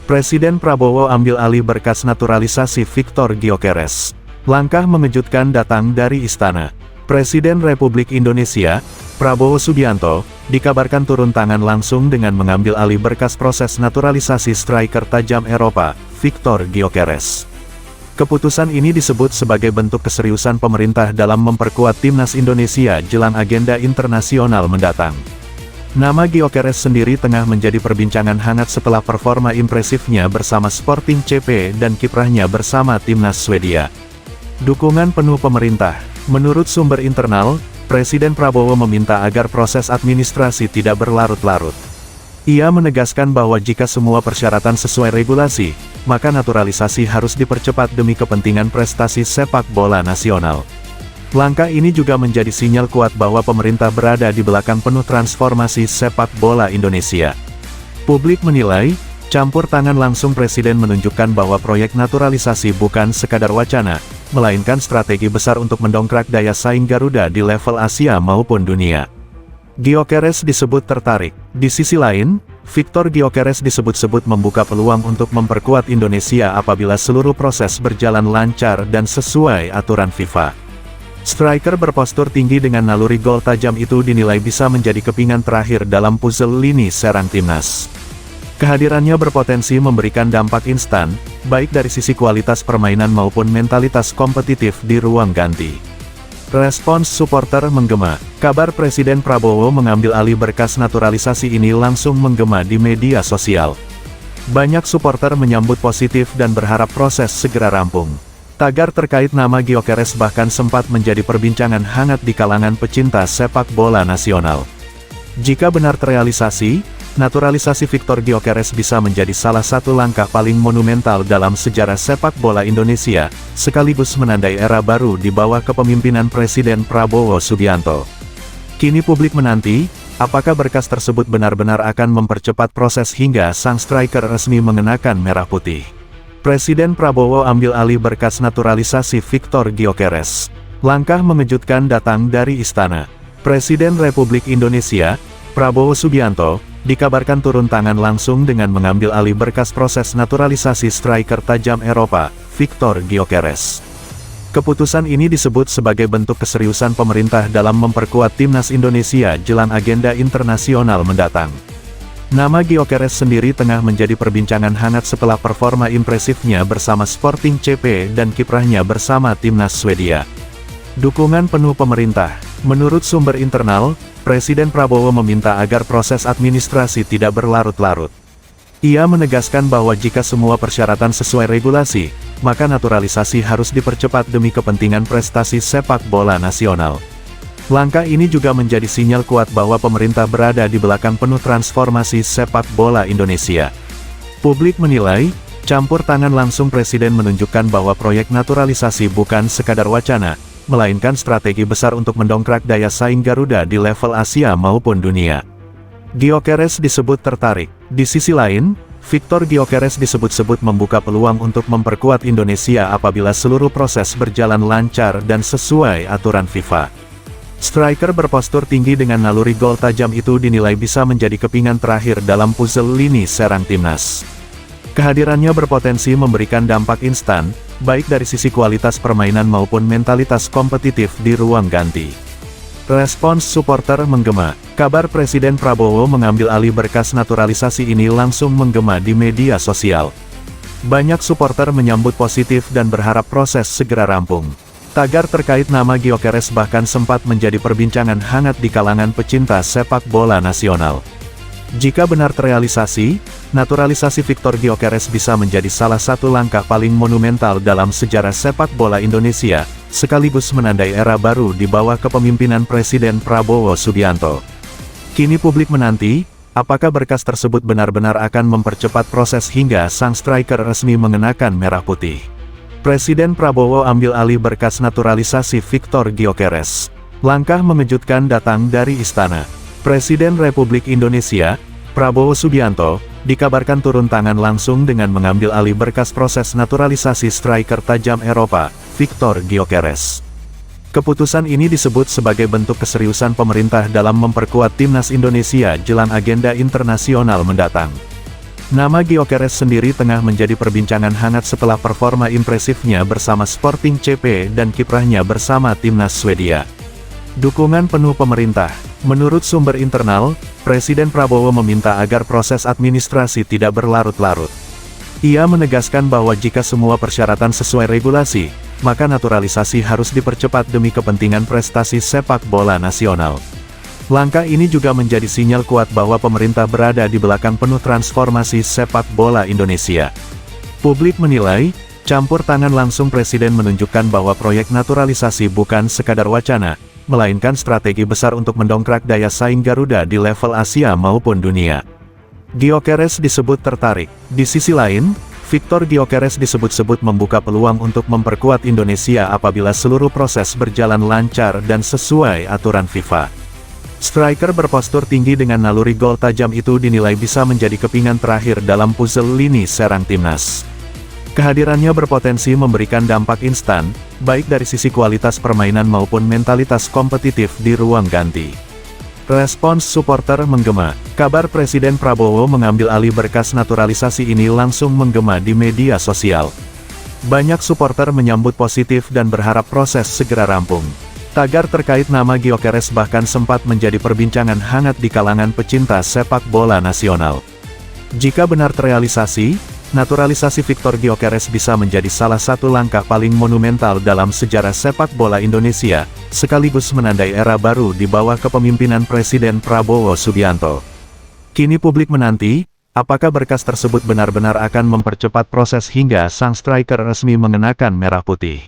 Presiden Prabowo ambil alih berkas naturalisasi Victor Gyökeres. Langkah mengejutkan datang dari Istana. Presiden Republik Indonesia, Prabowo Subianto, dikabarkan turun tangan langsung dengan mengambil alih berkas proses naturalisasi striker tajam Eropa, Victor Gyökeres. Keputusan ini disebut sebagai bentuk keseriusan pemerintah dalam memperkuat timnas Indonesia jelang agenda internasional mendatang. Nama Gyökeres sendiri tengah menjadi perbincangan hangat setelah performa impresifnya bersama Sporting CP dan kiprahnya bersama timnas Swedia. Dukungan penuh pemerintah. Menurut sumber internal, Presiden Prabowo meminta agar proses administrasi tidak berlarut-larut. Ia menegaskan bahwa jika semua persyaratan sesuai regulasi, maka naturalisasi harus dipercepat demi kepentingan prestasi sepak bola nasional. Langkah ini juga menjadi sinyal kuat bahwa pemerintah berada di belakang penuh transformasi sepak bola Indonesia. Publik menilai, campur tangan langsung Presiden menunjukkan bahwa proyek naturalisasi bukan sekadar wacana, melainkan strategi besar untuk mendongkrak daya saing Garuda di level Asia maupun dunia. Gyökeres disebut tertarik. Di sisi lain, Victor Gyökeres disebut-sebut membuka peluang untuk memperkuat Indonesia apabila seluruh proses berjalan lancar dan sesuai aturan FIFA. Striker berpostur tinggi dengan naluri gol tajam itu dinilai bisa menjadi kepingan terakhir dalam puzzle lini serang timnas. Kehadirannya berpotensi memberikan dampak instan, baik dari sisi kualitas permainan maupun mentalitas kompetitif di ruang ganti. Respons supporter menggema. Kabar Presiden Prabowo mengambil alih berkas naturalisasi ini langsung menggema di media sosial. Banyak supporter menyambut positif dan berharap proses segera rampung. Tagar terkait nama Gyökeres bahkan sempat menjadi perbincangan hangat di kalangan pecinta sepak bola nasional. Jika benar terrealisasi, naturalisasi Victor Gyökeres bisa menjadi salah satu langkah paling monumental dalam sejarah sepak bola Indonesia, sekaligus menandai era baru di bawah kepemimpinan Presiden Prabowo Subianto. Kini publik menanti, apakah berkas tersebut benar-benar akan mempercepat proses hingga sang striker resmi mengenakan merah putih. Presiden Prabowo ambil alih berkas naturalisasi Victor Gyökeres. Langkah mengejutkan datang dari Istana. Presiden Republik Indonesia, Prabowo Subianto, dikabarkan turun tangan langsung dengan mengambil alih berkas proses naturalisasi striker tajam Eropa, Victor Gyökeres. Keputusan ini disebut sebagai bentuk keseriusan pemerintah dalam memperkuat timnas Indonesia jelang agenda internasional mendatang. Nama Gyökeres sendiri tengah menjadi perbincangan hangat setelah performa impresifnya bersama Sporting CP dan kiprahnya bersama timnas Swedia. Dukungan penuh pemerintah. Menurut sumber internal, Presiden Prabowo meminta agar proses administrasi tidak berlarut-larut. Ia menegaskan bahwa jika semua persyaratan sesuai regulasi, maka naturalisasi harus dipercepat demi kepentingan prestasi sepak bola nasional. Langkah ini juga menjadi sinyal kuat bahwa pemerintah berada di belakang penuh transformasi sepak bola Indonesia. Publik menilai, campur tangan langsung Presiden menunjukkan bahwa proyek naturalisasi bukan sekadar wacana, melainkan strategi besar untuk mendongkrak daya saing Garuda di level Asia maupun dunia. Gyökeres disebut tertarik. Di sisi lain, Victor Gyökeres disebut-sebut membuka peluang untuk memperkuat Indonesia apabila seluruh proses berjalan lancar dan sesuai aturan FIFA. Striker berpostur tinggi dengan naluri gol tajam itu dinilai bisa menjadi kepingan terakhir dalam puzzle lini serang timnas. Kehadirannya berpotensi memberikan dampak instan, baik dari sisi kualitas permainan maupun mentalitas kompetitif di ruang ganti. Respons supporter menggema. Kabar Presiden Prabowo mengambil alih berkas naturalisasi ini langsung menggema di media sosial. Banyak supporter menyambut positif dan berharap proses segera rampung. Tagar terkait nama Gyökeres bahkan sempat menjadi perbincangan hangat di kalangan pecinta sepak bola nasional. Jika benar terrealisasi, naturalisasi Victor Gyökeres bisa menjadi salah satu langkah paling monumental dalam sejarah sepak bola Indonesia, sekaligus menandai era baru di bawah kepemimpinan Presiden Prabowo Subianto. Kini publik menanti, apakah berkas tersebut benar-benar akan mempercepat proses hingga sang striker resmi mengenakan merah putih. Presiden Prabowo ambil alih berkas naturalisasi Victor Gyökeres. Langkah mengejutkan datang dari Istana. Presiden Republik Indonesia, Prabowo Subianto, dikabarkan turun tangan langsung dengan mengambil alih berkas proses naturalisasi striker tajam Eropa, Victor Gyökeres. Keputusan ini disebut sebagai bentuk keseriusan pemerintah dalam memperkuat timnas Indonesia jelang agenda internasional mendatang. Nama Gyökeres sendiri tengah menjadi perbincangan hangat setelah performa impresifnya bersama Sporting CP dan kiprahnya bersama timnas Swedia. Dukungan penuh pemerintah. Menurut sumber internal, Presiden Prabowo meminta agar proses administrasi tidak berlarut-larut. Ia menegaskan bahwa jika semua persyaratan sesuai regulasi, maka naturalisasi harus dipercepat demi kepentingan prestasi sepak bola nasional. Langkah ini juga menjadi sinyal kuat bahwa pemerintah berada di belakang penuh transformasi sepak bola Indonesia. Publik menilai, campur tangan langsung Presiden menunjukkan bahwa proyek naturalisasi bukan sekadar wacana, melainkan strategi besar untuk mendongkrak daya saing Garuda di level Asia maupun dunia. Gyökeres disebut tertarik. Di sisi lain, Viktor Gyökeres disebut-sebut membuka peluang untuk memperkuat Indonesia apabila seluruh proses berjalan lancar dan sesuai aturan FIFA. Striker berpostur tinggi dengan naluri gol tajam itu dinilai bisa menjadi kepingan terakhir dalam puzzle lini serang timnas. Kehadirannya berpotensi memberikan dampak instan, baik dari sisi kualitas permainan maupun mentalitas kompetitif di ruang ganti. Respons supporter menggema. Kabar Presiden Prabowo mengambil alih berkas naturalisasi ini langsung menggema di media sosial. Banyak supporter menyambut positif dan berharap proses segera rampung. Tagar terkait nama Gyökeres bahkan sempat menjadi perbincangan hangat di kalangan pecinta sepak bola nasional. Jika benar terrealisasi, naturalisasi Viktor Gyökeres bisa menjadi salah satu langkah paling monumental dalam sejarah sepak bola Indonesia, sekaligus menandai era baru di bawah kepemimpinan Presiden Prabowo Subianto. Kini publik menanti, apakah berkas tersebut benar-benar akan mempercepat proses hingga sang striker resmi mengenakan merah putih.